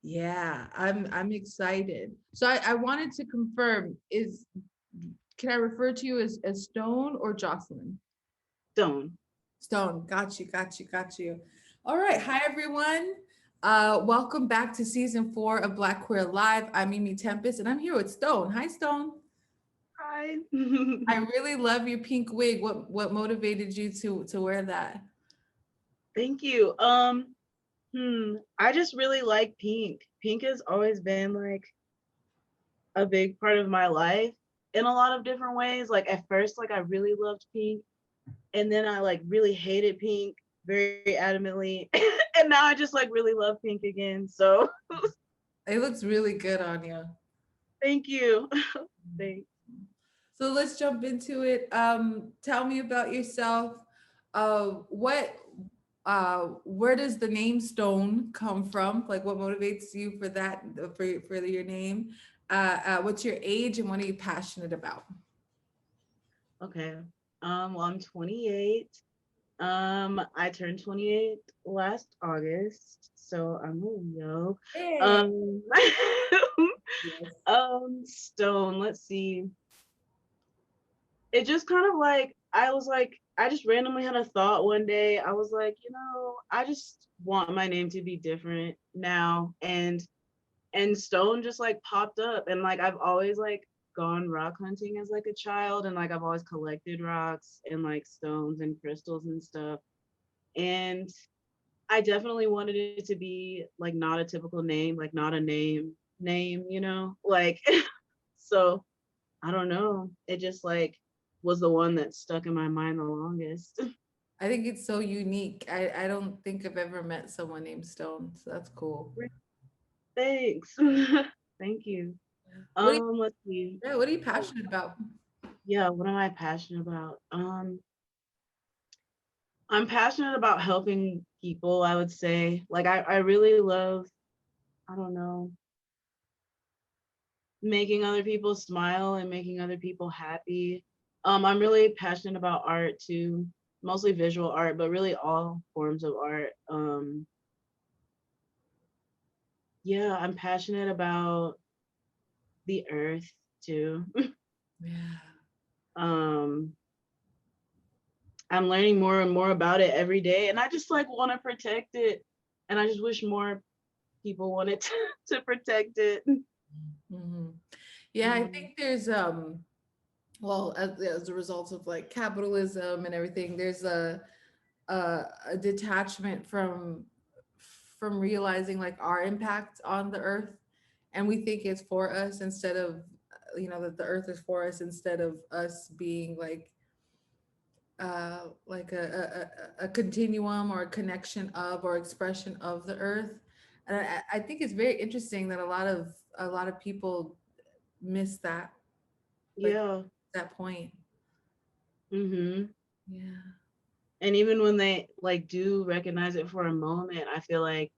Yeah, I'm excited. So I wanted to confirm, can I refer to you as Stone or Jocelyn? Stone. Stone, got you, got you, got you. All right, hi everyone. Welcome back to season 4 of Black.Queer.Alive. I'm Mimi Tempest, and I'm here with Stone. Hi, Stone. Hi. I really love your pink wig. What motivated you to wear that? Thank you. I just really like pink. Pink has always been like a big part of my life in a lot of different ways. Like at first, like I really loved pink, and then I like really hated pink very adamantly, and now I just like really love pink again. So It looks really good on you. thank you. Thanks. So let's jump into it. Tell me about yourself. What where does the name Stone come from? Like what motivates you for that for your name? What's your age and what are you passionate about? Okay. Well, I'm 28. I turned 28 last August, so I'm a Leo. Hey. Um, Yes. Stone. Let's see. It just kind of like I just randomly had a thought one day. I was like, I just want my name to be different now, and Stone just like popped up, and like I've always like gone rock hunting as like a child, and like I've always collected rocks and like stones and crystals and stuff, and I definitely wanted it to be like not a typical name, like not a name, like so I don't know. It just like was the one that stuck in my mind the longest. I think it's so unique. I don't think I've ever met someone named Stone, so that's cool. Thanks. Thank you. What are you, Let's see. yeah, what are you passionate about? Yeah, what am I passionate about? I'm passionate about helping people, I would say. Like I really love, I don't know, making other people smile and making other people happy. I'm really passionate about art too, mostly visual art, but really all forms of art. Yeah, I'm passionate about the earth too. Yeah. um, I'm learning more and more about it every day, and I just like want to protect it, and I just wish more people wanted to protect it. Hmm. Yeah, I Mm, think there's well, as a result of like capitalism and everything, there's a detachment from realizing like our impact on the earth, and we think it's for us instead of that the earth is for us instead of us being like a continuum or a connection of or expression of the earth. And I think it's very interesting that a lot of people miss that, like yeah. that point. Hmm. Yeah. And even when they like do recognize it for a moment, I feel like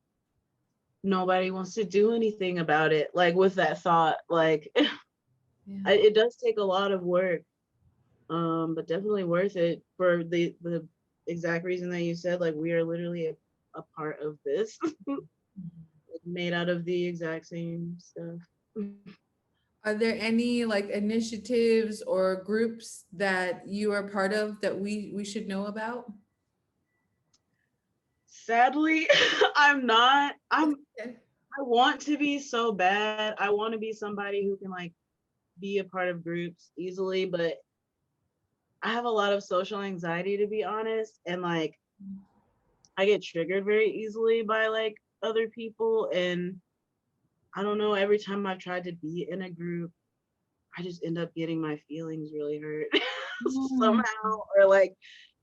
nobody wants to do anything about it. Like with that thought, like Yeah. it does take a lot of work, but definitely worth it for the exact reason that you said. Like we are literally a part of this, like, made out of the exact same stuff. Are there any like initiatives or groups that you are part of that we should know about? Sadly, I'm not. Okay. I want to be so bad. I want to be somebody who can like be a part of groups easily, but I have a lot of social anxiety to be honest, and like I get triggered very easily by like other people, and I don't know, every time I've tried to be in a group, I just end up getting my feelings really hurt Mm. somehow, or like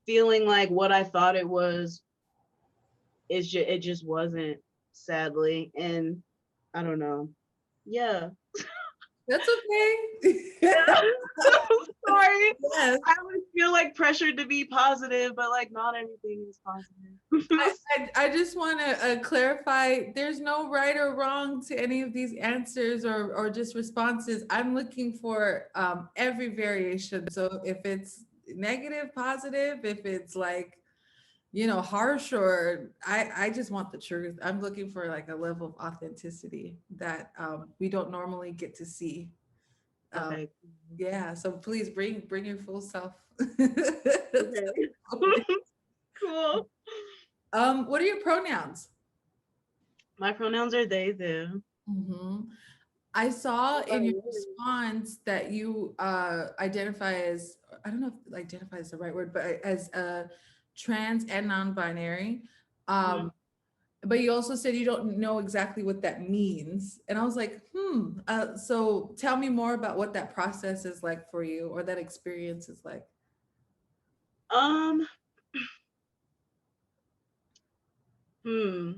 feeling like what I thought it was it just wasn't, sadly, and I don't know. Yeah. That's okay. Yeah. Sorry. Yes. I always feel like pressured to be positive, but like not everything is I, positive. I just want to clarify there's no right or wrong to any of these answers or just responses. I'm looking for every variation. So if it's negative, positive, if it's like harsh, or I just want the truth. I'm looking for like a level of authenticity that we don't normally get to see. Um, Okay. yeah, so please bring your full self. Okay. Cool. What are your pronouns? My pronouns are they, them. hmm I saw What about in your yours? response that you identify as, I don't know if identify is the right word, but as trans and non-binary. Mhm. Um, but you also said you don't know exactly what that means. And I was like, so tell me more about what that process is like for you, or that experience is like. Um, hmm.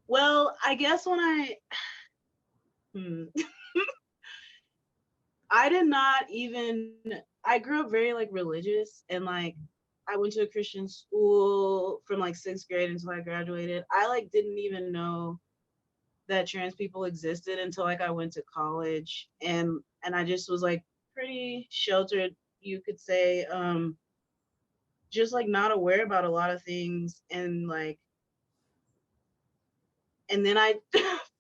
Well, I guess when hmm, I did not even, I grew up very like religious and like I went to a Christian school from like sixth grade until I graduated. I like didn't even know that trans people existed until like I went to college, and I just was like pretty sheltered, you could say, just like not aware about a lot of things, and then I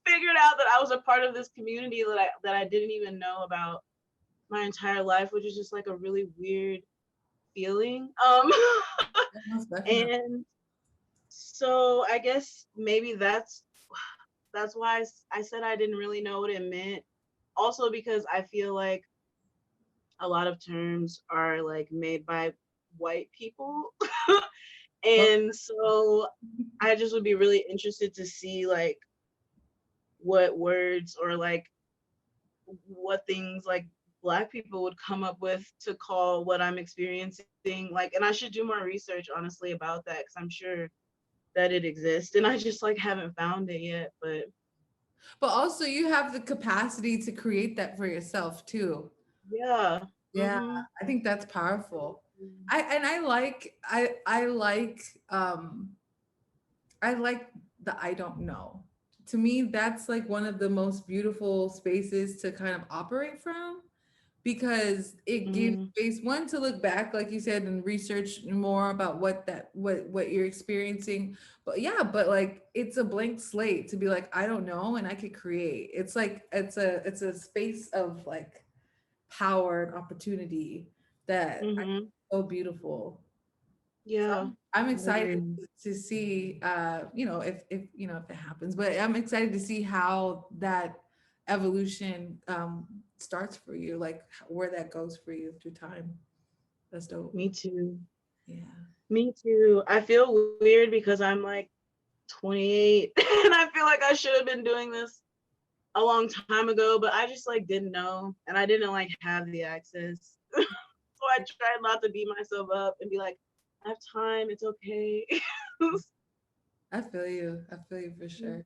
figured out that I was a part of this community that I didn't even know about my entire life, which is just like a really weird feeling. Most definitely. And so I guess maybe that's why I said I didn't really know what it meant. Also because I feel like a lot of terms are like made by white people. Well, And so I just would be really interested to see like what words or like what things like black people would come up with to call what I'm experiencing. Like, and I should do more research honestly about that because I'm sure that it exists and I just like haven't found it yet. But but also you have the capacity to create that for yourself too. yeah. Yeah, Mm-hmm. I think that's powerful. I I like the I don't know. To me, that's like one of the most beautiful spaces to kind of operate from, because it gives Mm-hmm. space, one, to look back, like you said, and research more about what you're experiencing. But yeah, but like it's a blank slate to be like, I don't know, and I could create. It's like it's a space of like power and opportunity that I Mm-hmm. so beautiful. So Yeah. I'm I agree. excited to see, if it happens. But I'm excited to see how that evolution starts for you, like where that goes for you through time. That's dope. Me too. Yeah. Me too. I feel weird because I'm like 28 and I feel like I should have been doing this a long time ago, but I just like didn't know and I didn't like have the access. So I tried not to beat myself up and be like, I have time, it's okay. I feel you. I feel you for sure.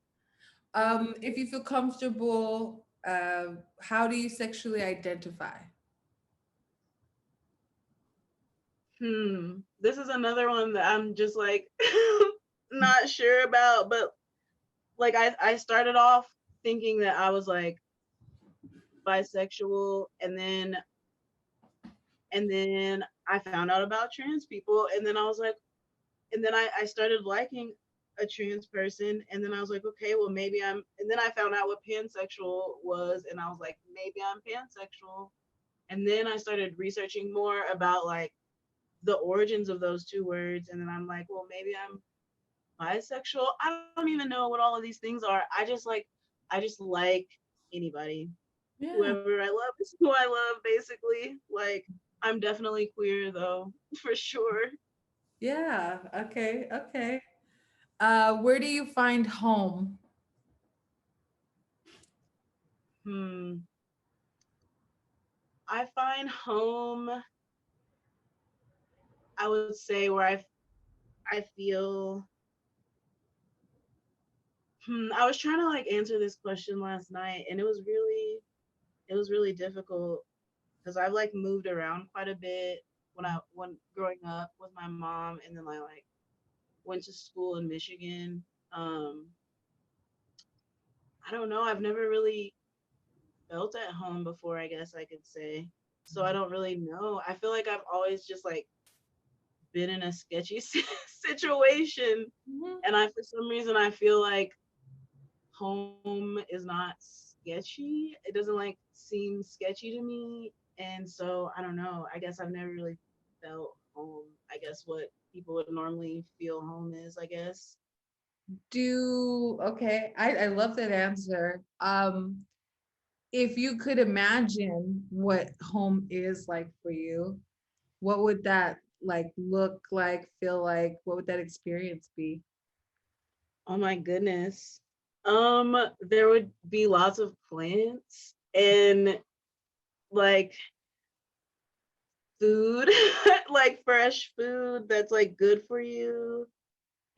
Mhm. If you feel comfortable, how do you sexually identify? This is another one that I'm just like not sure about, but like I started off thinking that I was like bisexual and then I found out about trans people and then I was like and then I started liking a trans person and then I was like, okay, well maybe I'm and then I found out what pansexual was and I was like, maybe I'm pansexual. And then I started researching more about like the origins of those two words and then I'm like, well maybe I'm bisexual. I don't even know what all of these things are. I just like anybody. Yeah. Whoever I love is who I love basically. Like I'm definitely queer though, for sure. Yeah. Okay. Okay. Where do you find home? Hmm. I find home, I would say, where I feel. I was trying to like answer this question last night, and it was really difficult because I've like moved around quite a bit when growing up with my mom, and then I like went to school in Michigan. Um, I don't know. I've never really felt at home before. I guess I could say. So I don't really know. I feel like I've always just like been in a sketchy situation, Mhm. and for some reason I feel like home is not sketchy. It doesn't like seem sketchy to me, and so I don't know. I guess I've never really felt home. I guess what people would normally feel home is, I guess. Okay, I love that answer. If you could imagine what home is like for you, what would that like look like, feel like? What would that experience be? Oh my goodness. There would be lots of plants and like food, like fresh food that's like good for you,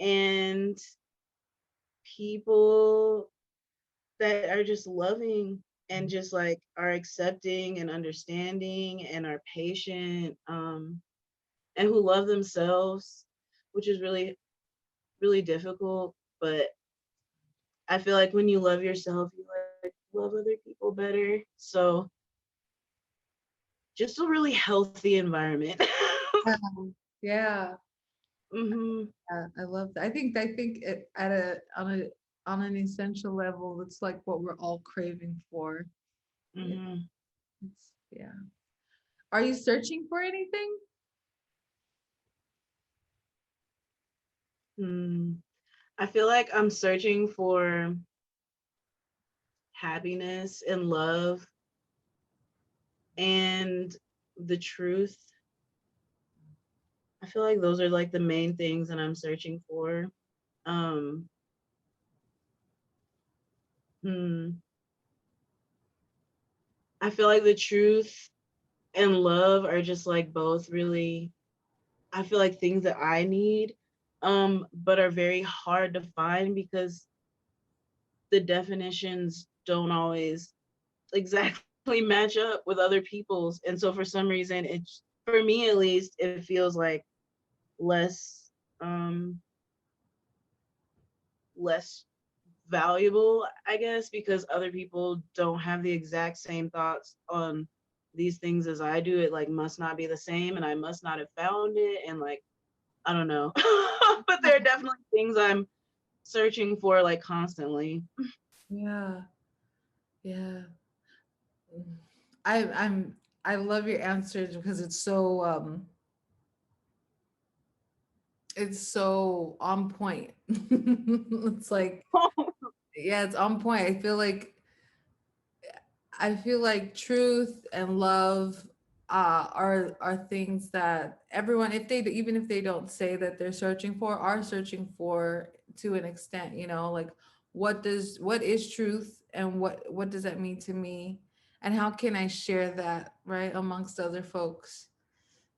and people that are just loving and just like are accepting and understanding and are patient, and who love themselves, which is really, really difficult. But I feel like when you love yourself, you like love other people better. So just a really healthy environment. Yeah, yeah, hmm yeah, I love that. I think it, at on an essential level, it's like what we're all craving for. Yeah, hmm yeah. Are you searching for anything? Mm. I feel like I'm searching for happiness and love and the truth. I feel like those are like the main things that I'm searching for. Um, hmm. I feel like the truth and love are just like both really, I feel like things that I need, but are very hard to find because the definitions don't always exactly match up with other people's. And so for some reason, it's, for me at least, it feels like less, um, less valuable, I guess, because other people don't have the exact same thoughts on these things as I do. It like must not be the same, and I must not have found it, and like I don't know. But there are definitely things I'm searching for like constantly. Yeah, yeah. I I'm I love your answers because it's so on point. It's like, yeah, it's on point. I feel like truth and love are things that everyone, if they even if they don't say that they're searching for, are searching for to an extent. You know, like what is truth, and what does that mean to me, and how can I share that, right, amongst other folks?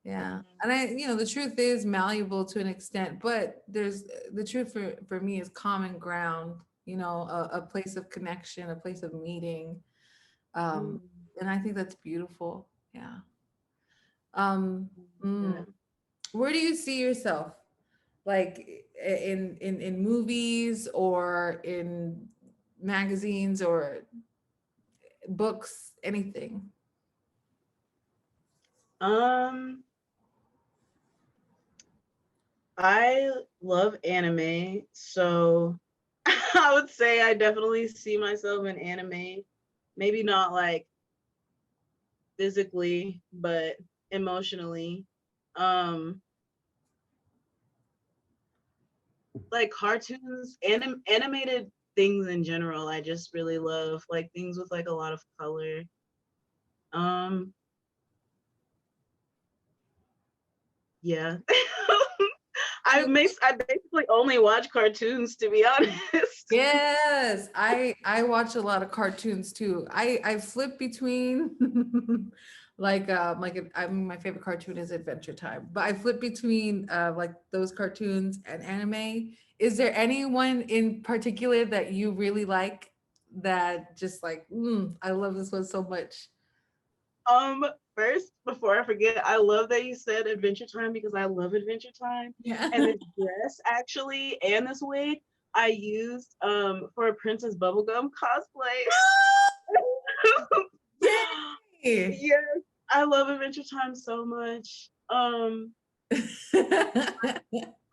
Yeah. And the truth is malleable to an extent, but there's the truth for me is common ground, a place of connection, a place of meeting. Um, Mm, and I think that's beautiful. Yeah. Um, mm, yeah. where do you see yourself? Like in movies or in magazines or books, anything? Um, I love anime, so I would say I definitely see myself in anime. Maybe not like physically, but emotionally. Um, like cartoons, animated things in general, I just really love like things with like a lot of color. Um, yeah. I basically only watch cartoons, to be honest. Yes, I watch a lot of cartoons too. I flip between I mean, my favorite cartoon is Adventure Time, but I flip between like those cartoons and anime. Is there anyone in particular that you really like, that just like, I love this one so much? Um, First, before I forget, I love that you said Adventure Time because I love Adventure Time. Yeah. And this dress actually and this wig I used for a Princess Bubblegum cosplay. Yay! Yes, I love Adventure Time so much.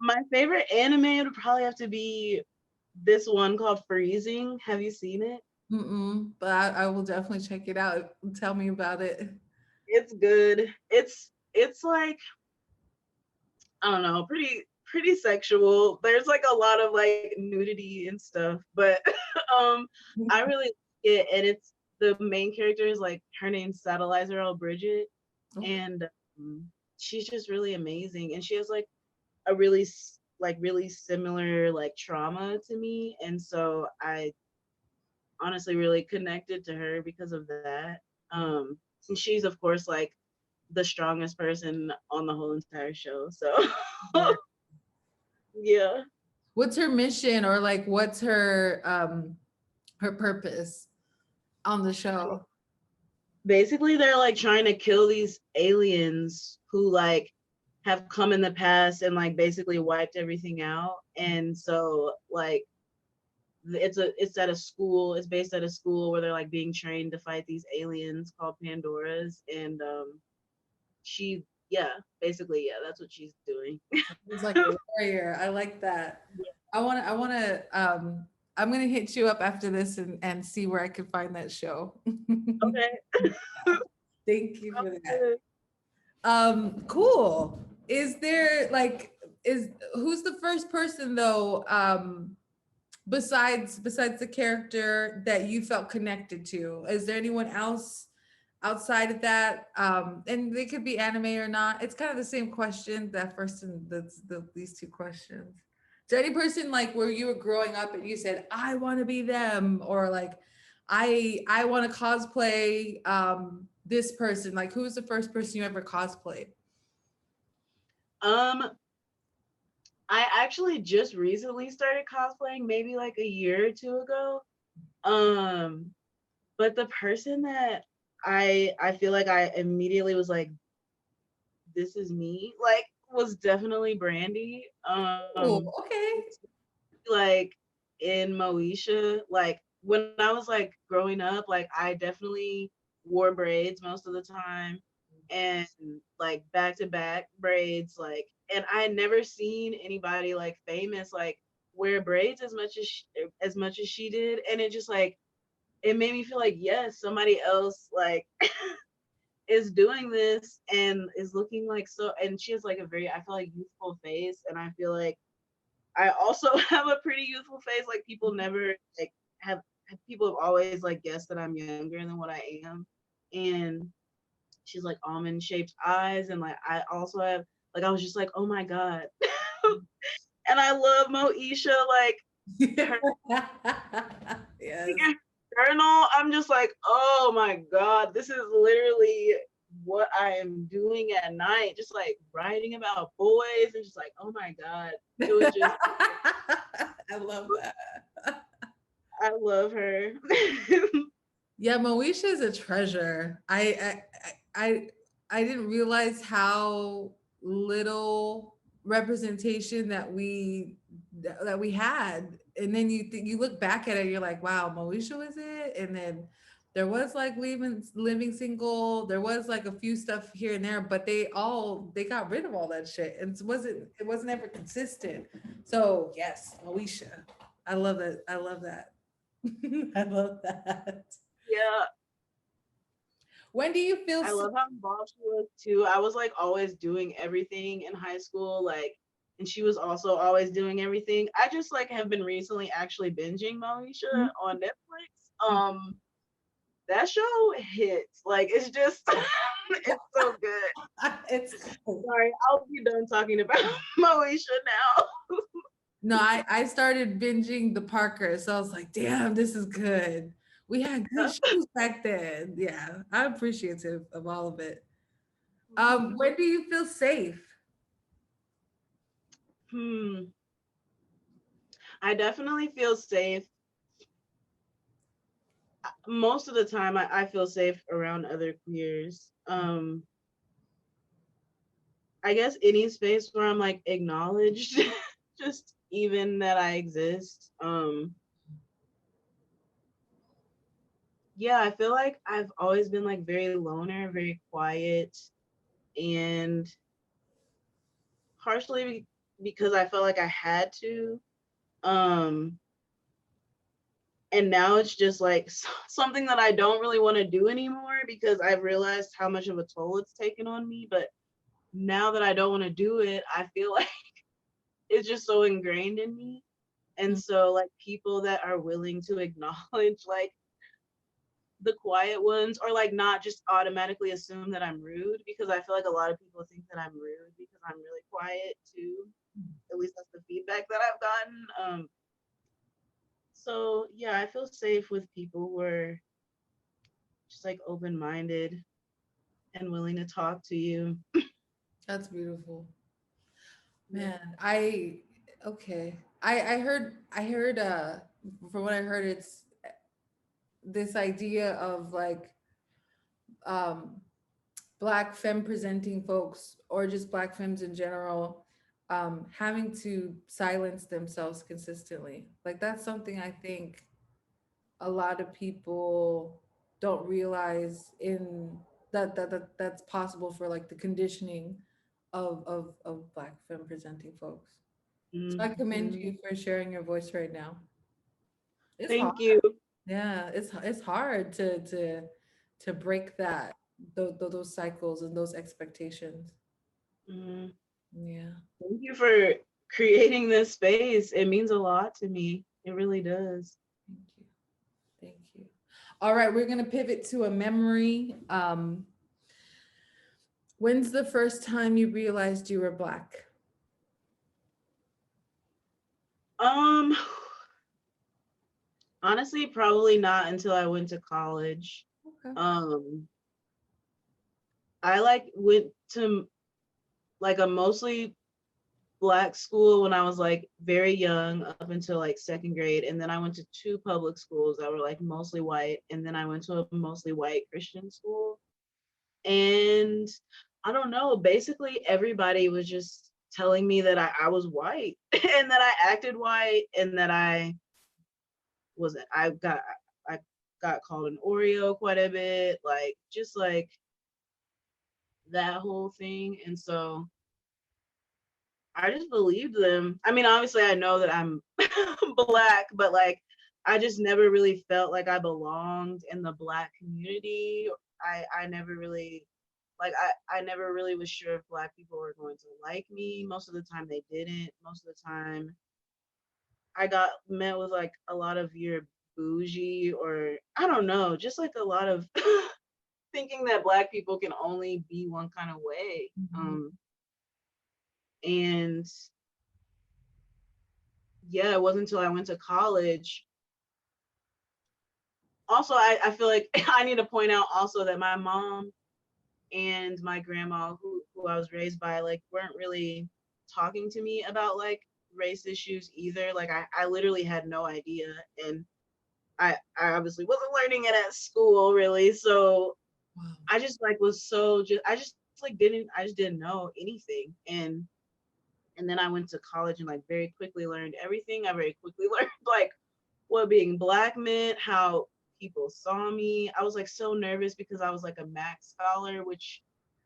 My favorite anime would probably have to be this one called Freezing. Have you seen it? Mm-mm, but I will definitely check it out. Tell me about it. It's good. It's like, I don't know, pretty sexual. There's like a lot of like nudity and stuff, but um I really like it, and it's the main character is like, her name's Satellizer Earl Bridget, Okay. and she's just really amazing, and she has like a really like really similar like trauma to me, and so I honestly really connected to her because of that. And she's of course like the strongest person on the whole entire show. So Yeah. yeah. What's her mission, or like what's her purpose on the show? Basically they're like trying to kill these aliens who like have come in the past and like basically wiped everything out. And so like it's at a school, it's based at a school where they're like being trained to fight these aliens called Pandoras. And she yeah, basically yeah, that's what she's doing. It's like a warrior. I like that. I'm gonna hit you up after this and see where I can find that show. Okay. Thank you for that. Good. Cool. Is there like is who's the first person though, besides the character that you felt connected to? Is there anyone else outside of that? And they could be anime or not. It's kind of the same question, that first and these two questions. Is there any person like where you were growing up and you said, I want to be them, or like I want to cosplay this person? Like who was the first person you ever cosplayed? Um, I actually just recently started cosplaying, maybe like a year or two ago. Um, but the person that I feel like I immediately was like, this is me, like, was definitely Brandy. Oh, okay. Like in Moesha, like when I was like growing up, like I definitely wore braids most of the time, and like back to back braids, like, and I had never seen anybody like famous like wear braids as much as she did, and it just like it made me feel like yes, somebody else like is doing this and is looking like so, and she has like a very, I feel like, youthful face, and I feel like I also have a pretty youthful face. Like people never like have people have always like guessed that I'm younger than what I am. And she's like almond shaped eyes, and like I also have like, I was just like, oh my god. And I love Moesha, like her Yes. journal. I'm just like, oh my god, this is literally what I am doing at night, just like writing about boys, and just like, oh my god, it was just, I love that. I love her. Yeah, Moesha is a treasure. I didn't realize how little representation that we had, and then you look back at it, you're like, wow, Moesha was it, and then there was like living single. There was like a few stuff here and there, but they got rid of all that shit, and it wasn't ever consistent. So yes, Moesha, I love that. I love that. I love that. Yeah, When do you feel I s- love how involved she was too. I was like always doing everything in high school, like, and she was also always doing everything. I just like have been recently actually binging Moesha on Netflix. That show hits. Like it's just it's so good. it's Sorry, I'll be done talking about Moesha now. no, I started binging the Parker, so I was like, damn, this is good. We had good shows back then. Yeah, I'm appreciative of all of it. When do you feel safe? Hmm. I definitely feel safe. Most of the time I feel safe around other queers. I guess any space where I'm like acknowledged, just even that I exist. Yeah, I feel like I've always been like very loner, very quiet, and partially because I felt like I had to. Um, and now it's just like something that I don't really want to do anymore because I've realized how much of a toll it's taken on me. But now that I don't want to do it, I feel like it's just so ingrained in me. And Mm. so, like, people that are willing to acknowledge, like, the quiet ones, or like not just automatically assume that I'm rude, because I feel like a lot of people think that I'm rude because I'm really quiet too. At least that's the feedback that I've gotten. So yeah, I feel safe with people who are just like open minded and willing to talk to you. That's beautiful. Yeah. Man, okay. I heard from what I heard it's this idea of like um black femme presenting folks or just black femmes in general having to silence themselves consistently. Like that's something I think a lot of people don't realize in that's possible for like the conditioning of black femme presenting folks. So I commend Hmm. you for sharing your voice right now. It's hard. Thank you. Yeah, it's hard to break that those cycles and those expectations. Mhm. Yeah. Thank you for creating this space. It means a lot to me. It really does. Thank you. Thank you. All right, we're gonna pivot to a memory. When's the first time you realized you were black? Um, Honestly, probably not until I went to college. Okay. Um, I like went to like a mostly black school when I was like very young up until like second grade, and then I went to two public schools that were like mostly white, and then I went to a mostly white Christian school. And I don't know, basically everybody was just telling me that I was white and that I acted white and that I got called an Oreo quite a bit, like just like that whole thing. And so I just believed them. I mean, obviously I know that I'm black, but like I just never really felt like I belonged in the black community. I never really like I never really was sure if black people were going to like me. Most of the time they didn't. Most of the time I got met with like a lot of you're bougie, or I don't know, just like a lot of thinking that black people can only be one kind of way. Mhm. And yeah, it wasn't until I went to college. Also, I feel like I need to point out also that my mom and my grandma, who I was raised by, like weren't really talking to me about like race issues either. Like I literally had no idea. And I obviously wasn't learning it at school really. So Wow. I just like was so just I just like didn't know anything. And then I went to college and like very quickly learned everything. I very quickly learned like what being black meant, how people saw me. I was like so nervous because I was like a Mac scholar, which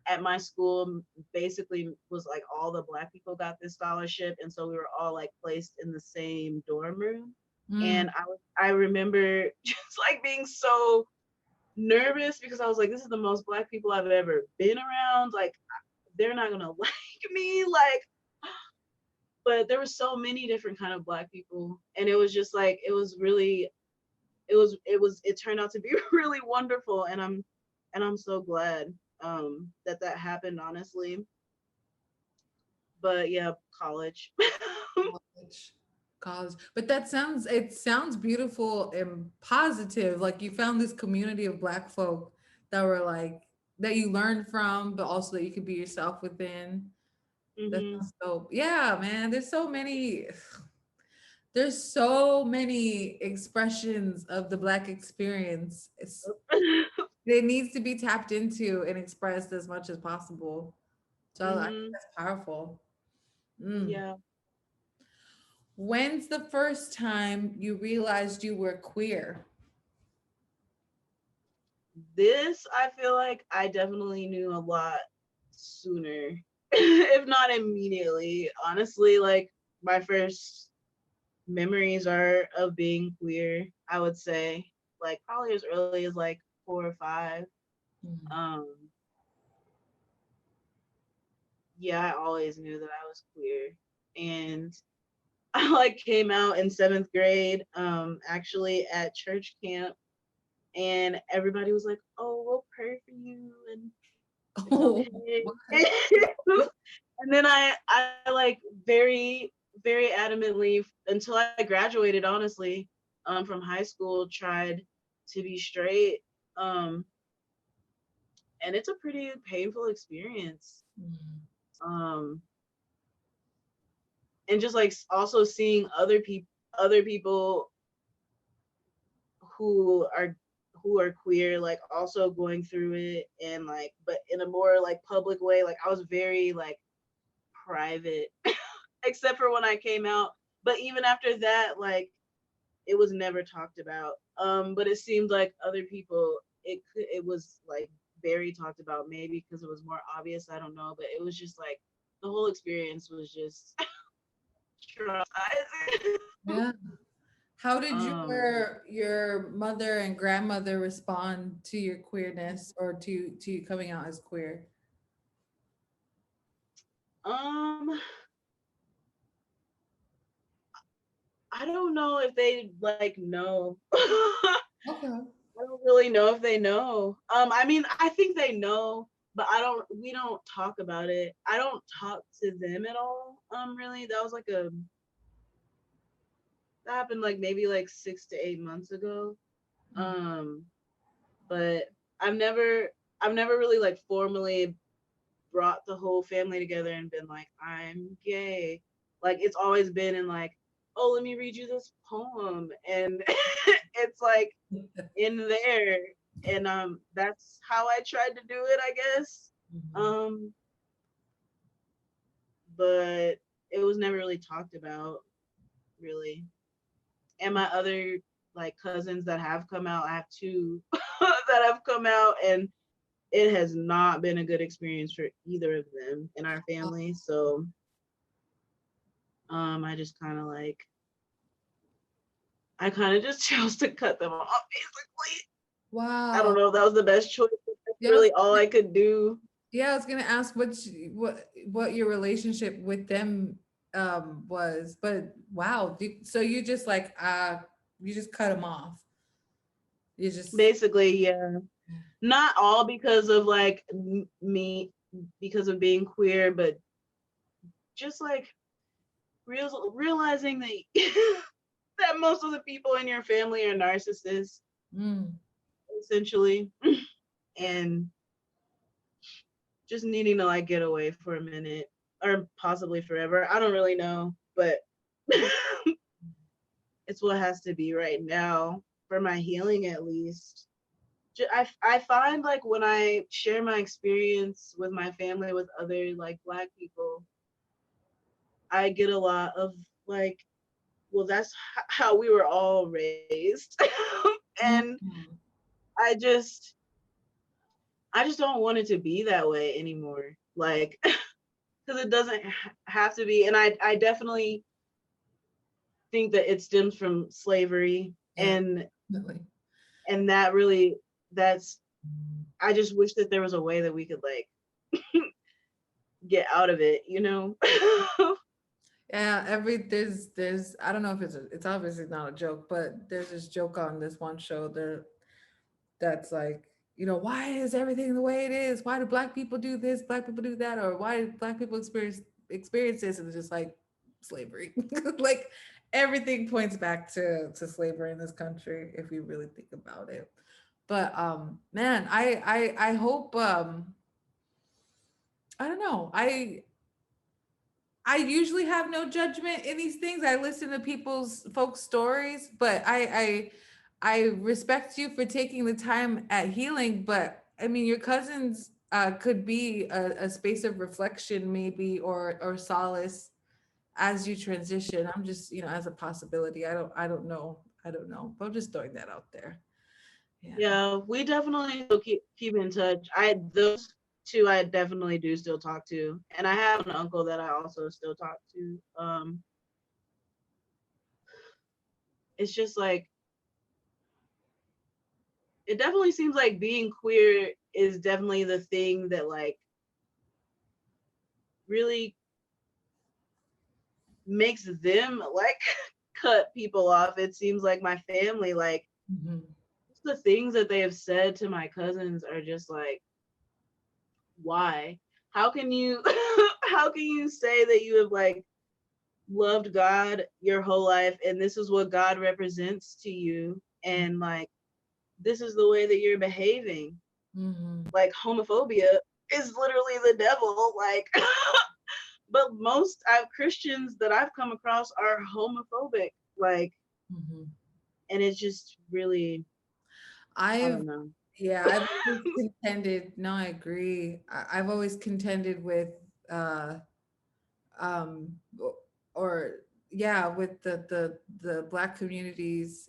at my school basically was like all the black people got this scholarship, and so we were all like placed in the same dorm room. Mm. And I remember just like being so nervous because I was like, this is the most black people I've ever been around. Like they're not gonna like me. Like, but there were so many different kind of black people, and it was just like it turned out to be really wonderful. And I'm so glad that that happened, honestly. But yeah, college. College. College. But it sounds beautiful and positive. Like you found this community of black folk that were like that you learned from, but also that you could be yourself within. That's Hmm. so yeah, man. There's so many expressions of the black experience. It needs to be tapped into and expressed as much as possible. So I think Hmm. that's powerful. Mm. Yeah. When's the first time you realized you were queer? This I feel like I definitely knew a lot sooner. if not immediately. Honestly, like my first memories are of being queer, I would say. Like probably as early as like 4 or 5. Mhm. Um, yeah, I always knew that I was queer. And I like came out in 7th grade, actually at church camp, and everybody was like, "Oh, we'll pray for you, and it's Oh, okay." what? And then I like very adamantly until I graduated, honestly, from high school, tried to be straight, um, and it's a pretty painful experience. Mhm. Um, and just like also seeing other people who are who are queer like also going through it, and like but in a more like public way. Like I was very like private except for when I came out, but even after that, like it was never talked about. But it seemed like other people, it was like very talked about, maybe because it was more obvious, I don't know, but it was just like the whole experience was just traumatizing. Yeah. How did um your mother and grandmother respond to your queerness or to you coming out as queer? um I don't know if they like know. I Okay. don't really know if they know. I mean, I think they know, but we don't talk about it. I don't talk to them at all. Really. That was like that happened like maybe like 6 to 8 months ago. Mm. Um, but I've never I've never really like formally brought the whole family together and been like, I'm gay. Like it's always been in like, oh, let me read you this poem. And it's like in there. And that's how I tried to do it, I guess. Mhm. Um, but it was never really talked about, really. And my other like cousins that have come out, I have two that have come out, and it has not been a good experience for either of them in our family. So I just kind of like I kind of just chose to cut them off, basically. I don't Wow. know if that was the best choice, but that's Yeah, really all I could do. yeah, I was gonna ask what your relationship with them was, but wow, so you just like you just cut them off. You just Basically, yeah. Not all because of like me, because of being queer, but just like realizing that that most of the people in your family are narcissists, mm, essentially, yeah. and just needing to like get away for a minute or possibly forever. I don't really know, but it's what has to be right now for my healing, at least. I find like when I share my experience with my family with other like Black people, I get a lot of like, well, that's how we were all raised. And Mhm. I just I just don't want it to be that way anymore. Like because it doesn't have to be. And I definitely think that it stems from slavery, Yeah, and definitely. that really that's I just wish that there was a way that we could like get out of it, you know? Yeah, there's I don't know if it's obviously not a joke, but there's this joke on this one show there that's like, why is everything the way it is? Why do black people do this? Black people do that? Or why do black people experience this? And it's just like slavery. Like everything points back to slavery in this country if you really think about it. But man, I hope I don't know. I usually have no judgment in these things. I listen to folks' stories, but I respect you for taking the time at healing. But I mean, your cousins could be a space of reflection, maybe, or solace as you transition. I'm just, as a possibility. I don't know. I don't know. But I'm just throwing that out there. Yeah. Yeah, we definitely still keep in touch. I those two I definitely do still talk to, and I have an uncle that I also still talk to. It's just like it definitely seems like being queer is definitely the thing that like really makes them like cut people off. It seems like my family, like Mhm. the things that they have said to my cousins are just like, why? How can you how can you say that you have like loved God your whole life and this is what God represents to you and like this is the way that you're behaving? Mhm. Like homophobia is literally the devil, like but most Christians that I've come across are homophobic, like, Mhm. and it's just really, I I've don't know. Yeah, I've always contended. No, I agree. I've always contended with uh o- or yeah, with the Black community's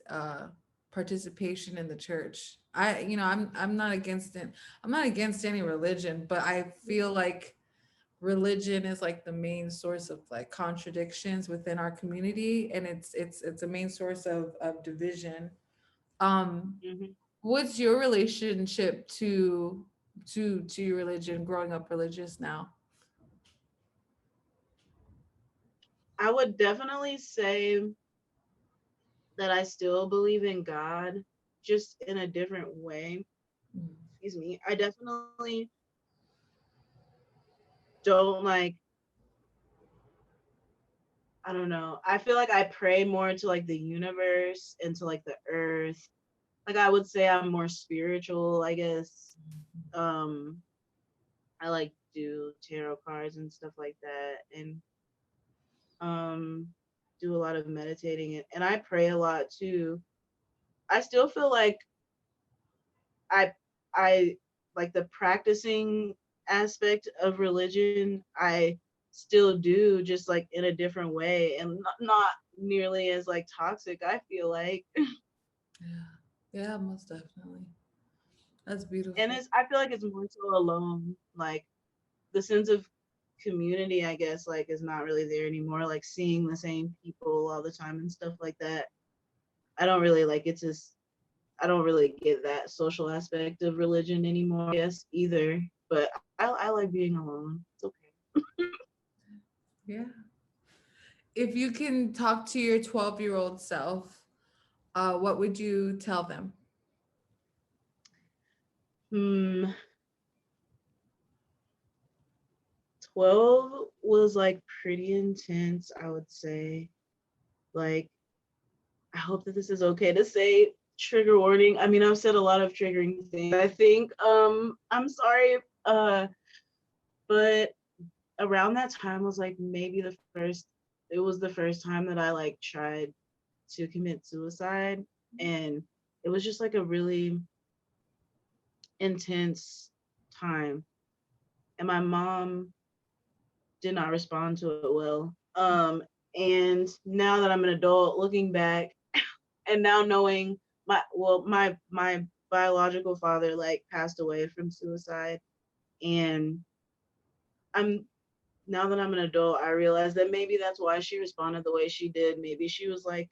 participation in the church. I'm not against it. I'm not against any religion, but I feel like religion is like the main source of like contradictions within our community, and it's a main source of division. um Mhm. what's your relationship to your religion, growing up religious now? I would definitely say that I still believe in God, just in a different way. Mm. Excuse me. I definitely don't like, I don't know. I feel like I pray more to like the universe and to like the earth. Like I would say I'm more spiritual, I guess. Um I like do tarot cards and stuff like that and um do a lot of meditating and I pray a lot too. I still feel like I I like the practicing aspect of religion. I still do, just like in a different way and not nearly as like toxic. I feel like, Yeah, yeah, most definitely. That's and beautiful. it's I feel like it's more so alone. Like the sense of community, I guess, like is not really there anymore. Like seeing the same people all the time and stuff like that. I don't really like it's just I don't really get that social aspect of religion anymore, I guess, either. But I like being alone. It's okay. Yeah. If you can talk to your 12-year-old self, what would you tell them? Hmm. 12 was like pretty intense, I would say. Like, I hope that this is okay to say. Trigger warning. I mean, I've said a lot of triggering things. I think I'm sorry. But around that time was like maybe the first it was the first time that I like tried to commit suicide and it was just like a really intense time and my mom did not respond to it well. And now that I'm an adult looking back and now knowing my biological father like passed away from suicide and I'm now that I'm an adult, I realize that maybe that's why she responded the way she did. Maybe she was like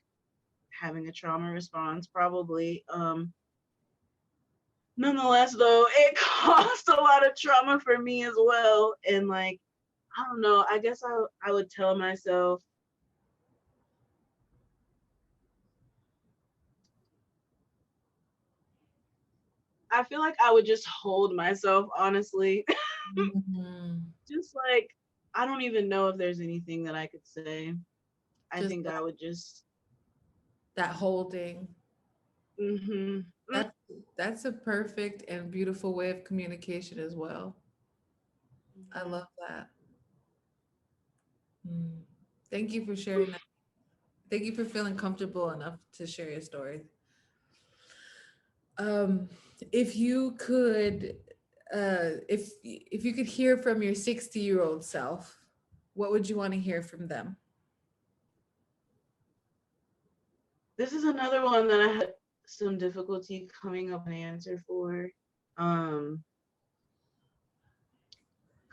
having a trauma response, probably. Nonetheless, though, it caused a lot of trauma for me as well. And like, I don't know. I guess I would tell myself. I feel like I would just hold myself, honestly. Mhm. Just like I don't even know if there's anything that I could say. I Just think I would just. that holding. Hmm. That's a perfect and beautiful way of communication as well. I love that. Mm. Thank you for sharing that. Thank you for feeling comfortable enough to share your story. Um, if you could, if you could hear from your 60-year-old self, what would you want to hear from them? This is another one that I had some difficulty coming up with an answer for. Um,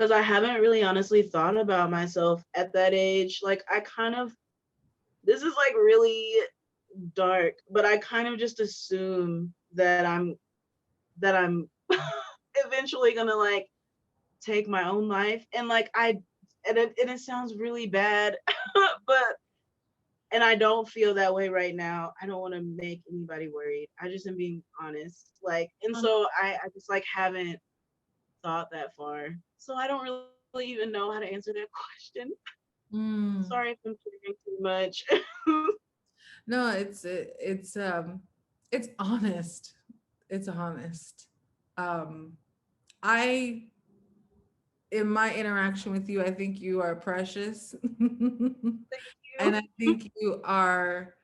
because I haven't really honestly thought about myself at that age. Like I kind of, this is like really dark, but I kind of just assume that I'm eventually gonna like take my own life, and like and it sounds really bad, but and I don't feel that way right now. I don't want to make anybody worried. I just am being honest. Like, and so I just like haven't thought that far. So I don't really even know how to answer that question. Mm. Sorry if I'm sharing too much. No, it's honest. It's honest. Um, I in my interaction with you, I think you are precious. Thank And you. I think you are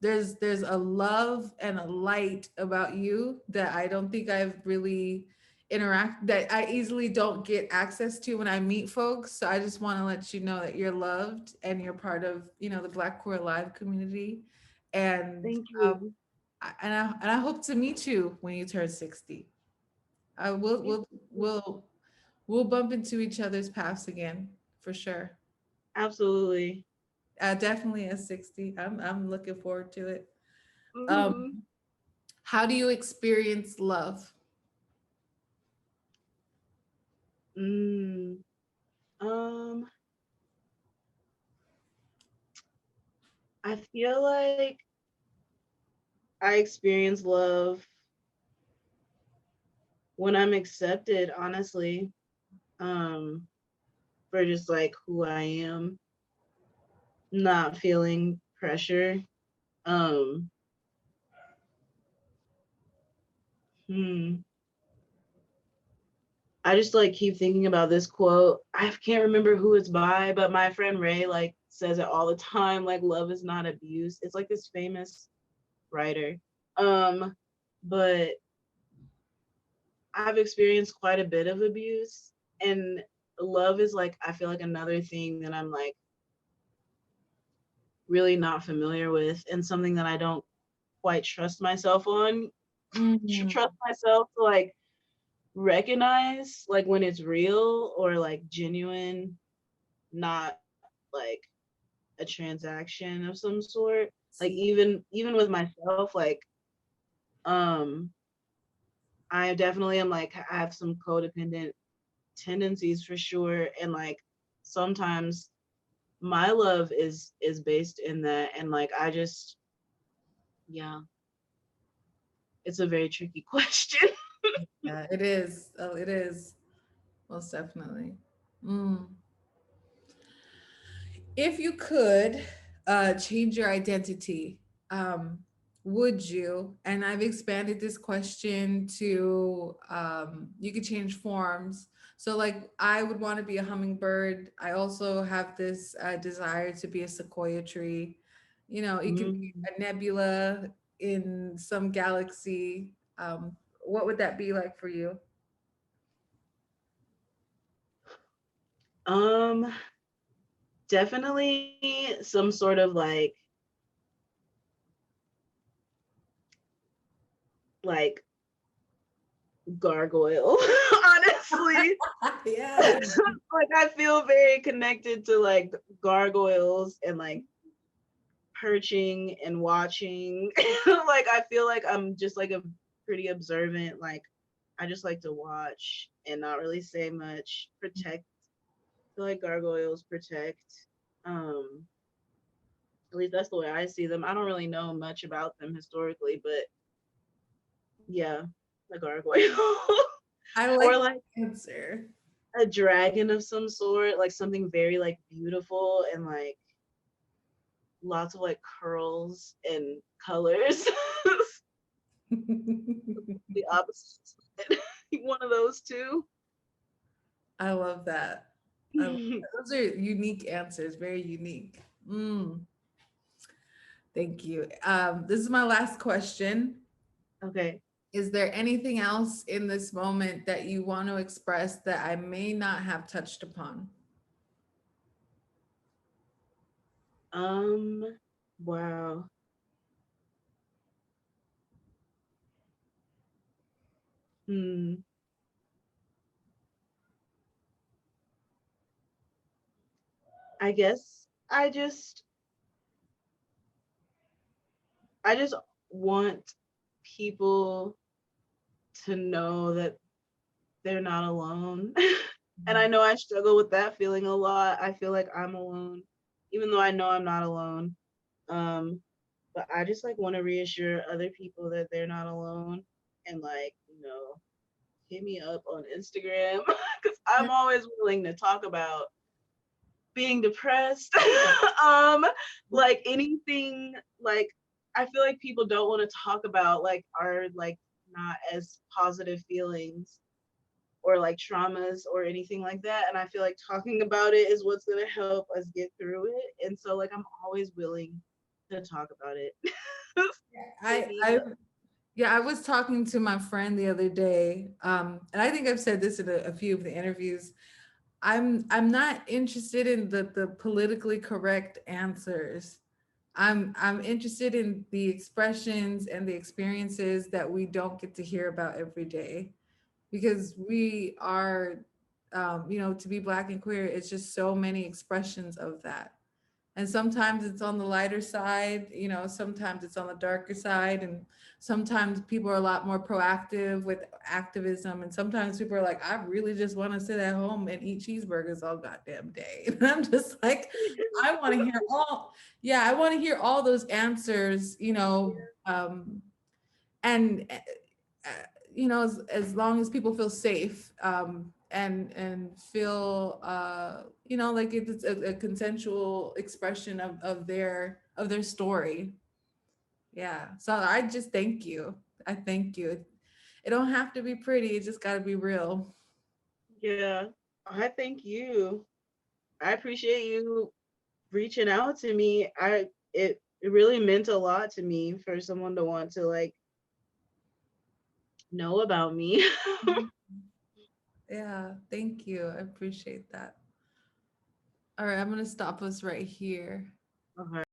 there's a love and a light about you that I don't think I've really that I easily don't get access to when I meet folks. So I just want to let you know that you're loved and you're part of, the Black.Queer.Alive community. And Thank um, you. and I hope to meet you when you turn 60. I will Me too. we'll bump into each other's paths again for sure. Absolutely. Definitely at 60. I'm looking forward to it. Um, Hmm. how do you experience love? Mm. Um, I feel like I experience love when I'm accepted, honestly, um, for just like who I am, not feeling pressure. Um, hmm. I just like keep thinking about this quote. I can't remember who it's by, but my friend Ray like says it all the time. Like, love is not abuse. It's like this famous writer. Um, but I've experienced quite a bit of abuse, and love is like I feel like another thing that I'm like really not familiar with, and something that I don't quite trust myself on. Mm, Trust myself to like recognize like when it's real or like genuine, not like a transaction of some sort. Like even with myself, like um I definitely am like I have some codependent tendencies for sure, and like sometimes my love is based in that, and like I just, yeah, it's a very tricky question. yeah, it is. Oh, it is. Most definitely. Mm. If you could change your identity, um, would you? And I've expanded this question to you could change forms. So, like, I would want to be a hummingbird. I also have this desire to be a sequoia tree. It could be Mm. a nebula in some galaxy. What would that be like for you? um Definitely some sort of like gargoyle. Honestly, Yeah. like I feel very connected to like gargoyles and like perching and watching. Like I feel like I'm just like a pretty observant, like I just like to watch and not really say much. Protect. I feel like gargoyles protect. Um, at least that's the way I see them. I don't really know much about them historically, but yeah, a gargoyle. I Or like like the answer. a dragon of some sort, like something very like beautiful and like lots of like curls and colors. The opposite. One of those two. I love that. Those are unique answers, very unique. Mm, thank you. This is my last question. Okay. Is there anything else in this moment that you want to express that I may not have touched upon? Um, wow. Hmm. I guess I just want people to know that they're not alone. And I know I struggle with that feeling a lot. I feel like I'm alone, even though I know I'm not alone. Um, but I just like want to reassure other people that they're not alone, and like, hit me up on Instagram because I'm always willing to talk about being depressed. Like anything, like I feel like people don't want to talk about like our like not as positive feelings or like traumas or anything like that. And I feel like talking about it is what's gonna help us get through it. And so like I'm always willing to talk about it. Hit I me I up. yeah, I was talking to my friend the other day, and I think I've said this in a few of the interviews. I'm not interested in the politically correct answers. I'm interested in the expressions and the experiences that we don't get to hear about every day, because we are, to be Black and queer, it's just so many expressions of that. And sometimes it's on the lighter side, sometimes it's on the darker side, and sometimes people are a lot more proactive with activism, and sometimes people are like, I really just want to sit at home and eat cheeseburgers all goddamn day. And I'm just like, I want to hear all, yeah, I want to hear all those answers, and as long as people feel safe, and feel, like it's a consensual expression of their story. Yeah, so I just thank you. I thank you. It don't have to be pretty, it just got to be real. Yeah. I thank you. I appreciate you reaching out to me. It really meant a lot to me for someone to want to like know about me. Mhm. Yeah, thank you, I appreciate that. All right, I'm gonna stop us right here. Okay.